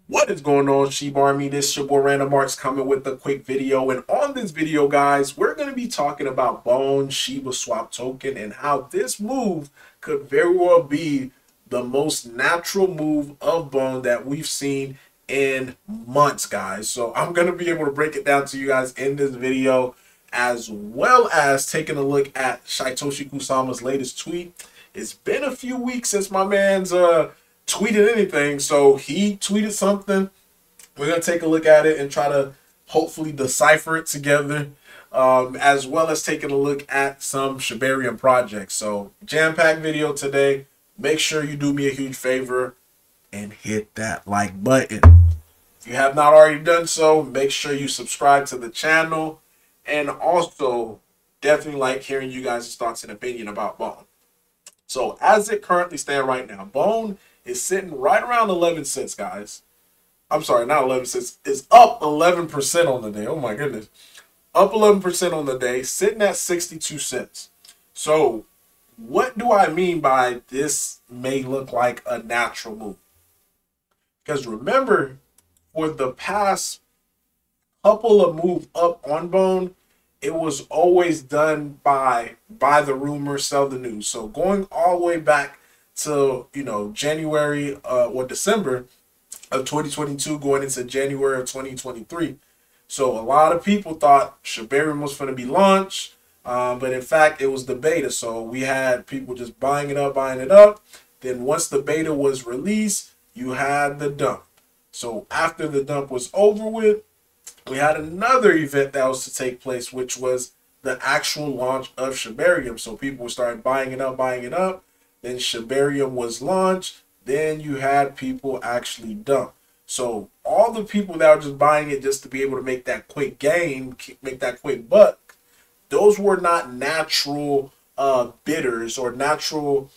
What is going on, Shib Army? This your boy Random Marks coming with a quick video. And on this video, guys, we're going to be talking about Bone Shibaswap token and how this move could very well be the most natural move of Bone that we've seen in months, guys. So I'm going to be able to break it down to you guys in this video, as well as taking a look at Shytoshi Kusama's latest tweet. It's been a few weeks since my man's tweeted anything, so he tweeted something. We're gonna take a look at it and try to hopefully decipher it together, as well as taking a look at some shibarium projects. So jam-packed video today. Make sure you do me a huge favor and hit that like button. If you have not already done so, make sure you subscribe to the channel, and also definitely like hearing you guys' thoughts and opinion about Bone. So as it currently stands right now, Bone is sitting right around 11 cents, guys. I'm sorry, not 11 cents. It's up 11% on the day. Oh my goodness. Up 11% on the day, sitting at 62 cents. So what do I mean by this may look like a natural move? Because remember, for the past couple of moves up on Bone, it was always done by buy the rumor, sell the news. So going all the way back to, January or December of 2022 going into January of 2023. So a lot of people thought shibarium was going to be launched, but in fact it was the beta. So we had people just buying it up. Then once the beta was released, you had the dump. So after the dump was over with, we had another event that was to take place, which was the actual launch of shibarium. So people started buying it up. Then shibarium was launched. Then you had people actually dump. So all the people that were just buying it just to be able to make that quick gain, make that quick buck, those were not natural bidders or natural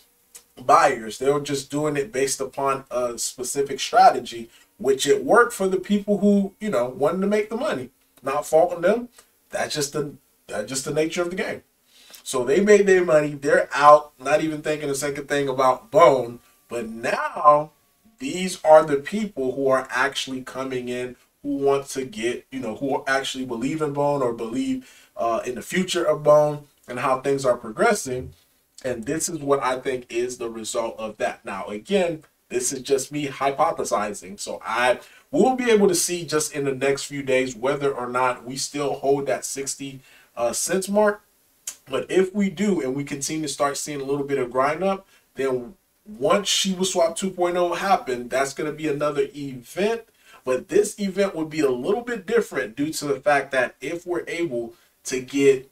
buyers. They were just doing it based upon a specific strategy, which it worked for the people who, wanted to make the money. Not faulting them. That's just the nature of the game. So they made their money. They're out, not even thinking a second thing about Bone. But now these are the people who are actually coming in, who want to get, who actually believe in Bone or believe in the future of Bone and how things are progressing. And this is what I think is the result of that. Now, again, this is just me hypothesizing. So I will be able to see just in the next few days whether or not we still hold that 60 cents mark. But if we do, and we continue to start seeing a little bit of grind up, then once Shibaswap 2.0 happened, that's going to be another event. But this event would be a little bit different due to the fact that if we're able to get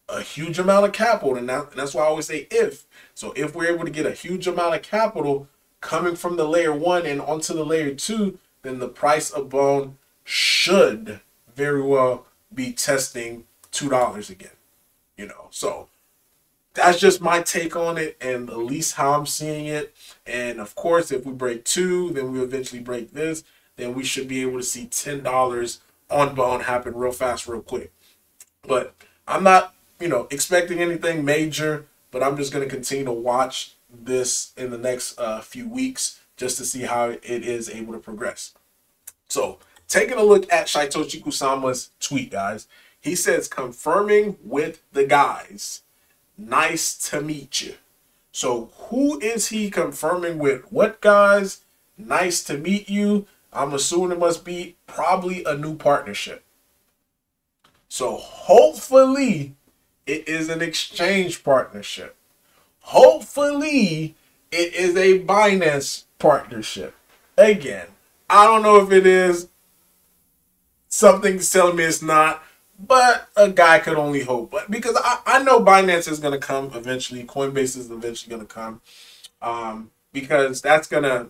a huge amount of capital, and that's why I always say if. So if we're able to get a huge amount of capital coming from the layer 1 and onto the layer 2, then the price of Bone should very well be testing $2 again. So that's just my take on it, and at least how I'm seeing it. And of course, if we break 2, then we eventually break this, then we should be able to see $10 on Bone happen real fast, real quick. But I'm not, expecting anything major, but I'm just going to continue to watch this in the next few weeks just to see how it is able to progress. So taking a look at Shytoshi Kusama's tweet, guys. He says, confirming with the guys. Nice to meet you. So who is he confirming with? What guys? Nice to meet you. I'm assuming it must be probably a new partnership. So hopefully it is an exchange partnership. Hopefully it is a Binance partnership. Again, I don't know if it is. Something's telling me it's not. But a guy could only hope. But because I know Binance is going to come eventually. Coinbase is eventually going to come. Because that's going to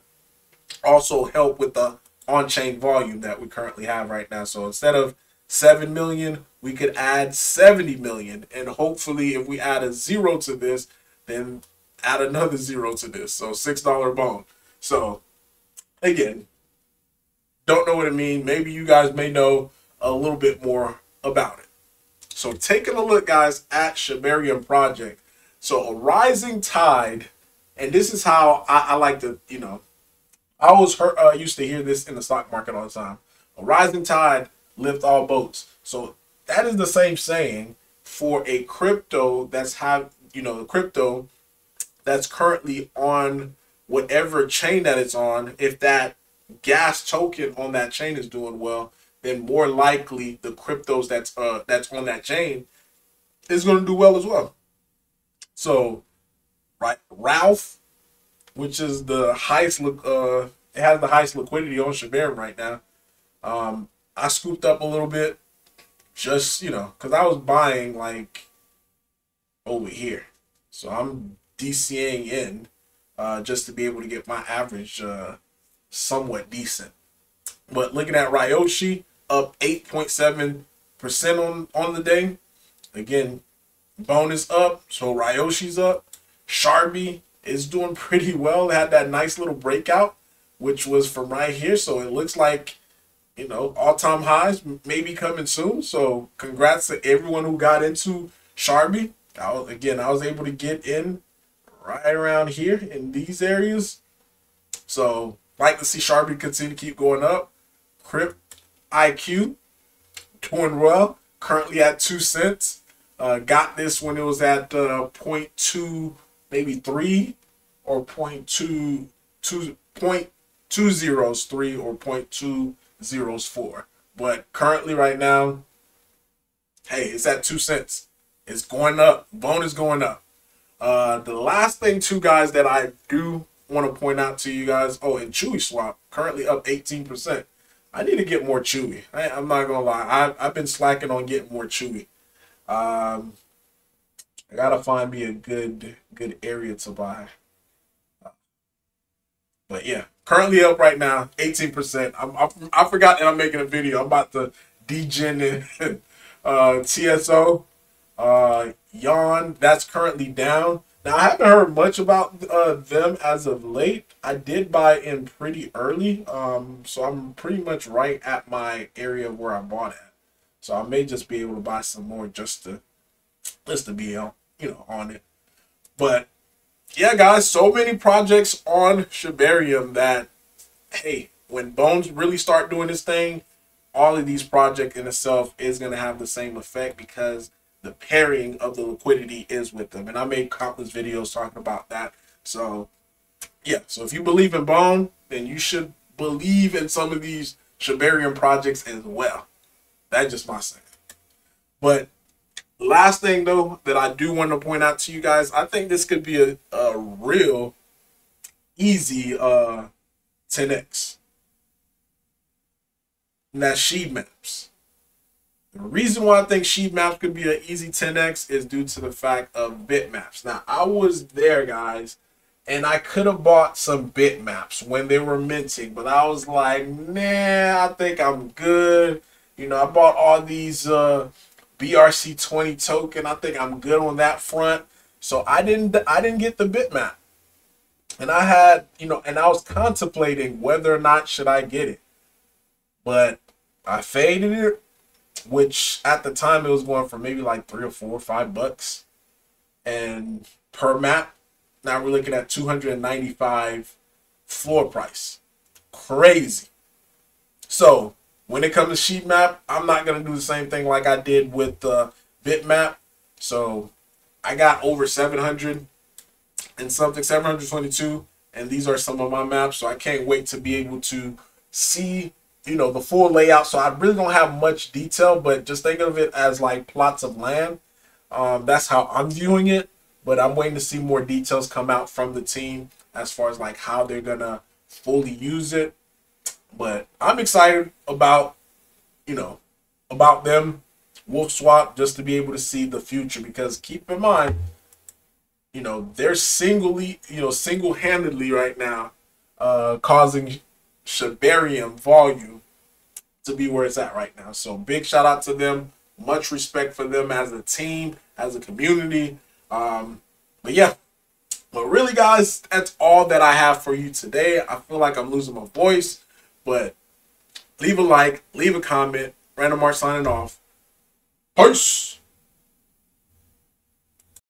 also help with the on-chain volume that we currently have right now. So instead of 7 million, we could add 70 million. And hopefully if we add a 0 to this, then add another 0 to this. So $6 Bone. So again, don't know what it means. Maybe you guys may know a little bit more about it. So taking a look, guys, at shibarium project. So a rising tide, and this is how I like to, I always used to hear this in the stock market all the time. A rising tide lift all boats. So that is the same saying for a crypto that's crypto that's currently on whatever chain that it's on. If that gas token on that chain is doing well, then more likely the cryptos that's on that chain is going to do well as well. So, right, Ralph, which is the highest it has the highest liquidity on Shibarium right now. I scooped up a little bit, just because I was buying like over here, so I'm DCAing in just to be able to get my average somewhat decent. But looking at Ryoshi, up 8.7% on the day. Again, bonus up, so Ryoshi's up. Sharby is doing pretty well. It had that nice little breakout, which was from right here. So it looks like, all-time highs may be coming soon. So congrats to everyone who got into Sharby. I was able to get in right around here in these areas. So like to see Sharby continue to keep going up. Crypt IQ doing well, currently at 2 cents. Got this when it was at 0.2, maybe 3, or 0.203 or 0.204. But currently right now, hey, it's at 2 cents. It's going up. Bone is going up. The last thing, too, guys, that I do want to point out to you guys. Oh, and Chewy Swap currently up 18%. I need to get more Chewy. I'm not gonna lie. I've been slacking on getting more Chewy. I gotta find me a good area to buy. But yeah, currently up right now, 18%. I forgot that I'm making a video. I'm about to degen in TSO. Yawn, that's currently down. Now, I haven't heard much about them as of late. I did buy in pretty early, so I'm pretty much right at my area where I bought at. So I may just be able to buy some more just to be on it. But yeah, guys, so many projects on Shibarium that, hey, when Bones really start doing this thing, all of these projects in itself is going to have the same effect because the pairing of the liquidity is with them. And I made countless videos talking about that. So yeah, so if you believe in Bone, then you should believe in some of these Shibarium projects as well. That's just my saying. But last thing though that I do want to point out to you guys, I think this could be a real easy 10x. And that's Sheeb Maps. The reason why I think Sheeb Maps could be an easy 10x is due to the fact of bitmaps. Now, I was there, guys, and I could have bought some bitmaps when they were minting, but I was like, nah, I think I'm good. I bought all these BRC20 token. I think I'm good on that front. So I didn't get the bitmap. And I had, and I was contemplating whether or not should I get it. But I faded it, which at the time it was going for maybe like $3 or $4 or $5. And per map, now we're looking at 295 floor price. Crazy. So when it comes to Sheeb Map, I'm not going to do the same thing like I did with Bitmap. So I got over 700 and something, 722. And these are some of my maps. So I can't wait to be able to see the full layout. So I really don't have much detail, but just think of it as like plots of land. That's how I'm viewing it, but I'm waiting to see more details come out from the team as far as like how they're gonna fully use it. But I'm excited about about them, Wolf Swap, just to be able to see the future, because keep in mind, they're single-handedly right now causing Shibarium volume to be where it's at right now. So big shout out to them. Much respect for them as a team, as a community. But yeah, but really, guys, that's all that I have for you today. I feel like I'm losing my voice, but leave a like, leave a comment. Random Mark signing off. Peace.